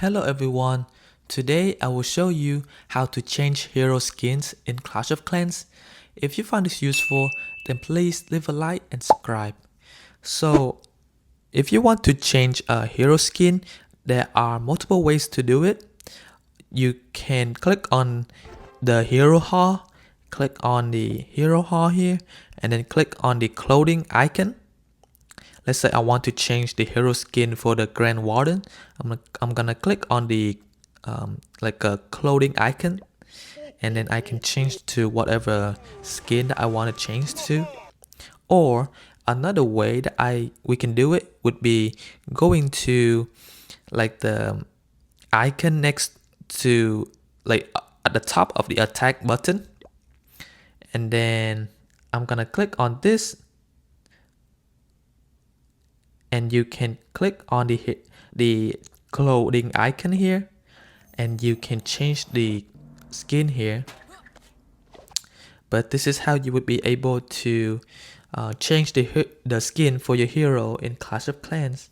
Hello everyone, today I will show you how to change hero skins in Clash of Clans. If you find this useful, then please leave a like and subscribe. So, if you want to change a hero skin, there are multiple ways to do it. You can click on the hero hall, click on the hero hall here, and then click on the clothing icon. Let's say I want to change the hero skin for the Grand Warden. I'm gonna click on the like a clothing icon, and then I can change to whatever skin that I want to change to. Or another way that we can do it would be going to like the icon next to like at the top of the attack button, and then I'm gonna click on this, and you can click on the clothing icon here, and you can change the skin here. But this is how you would be able to change the skin for your hero in Clash of Clans.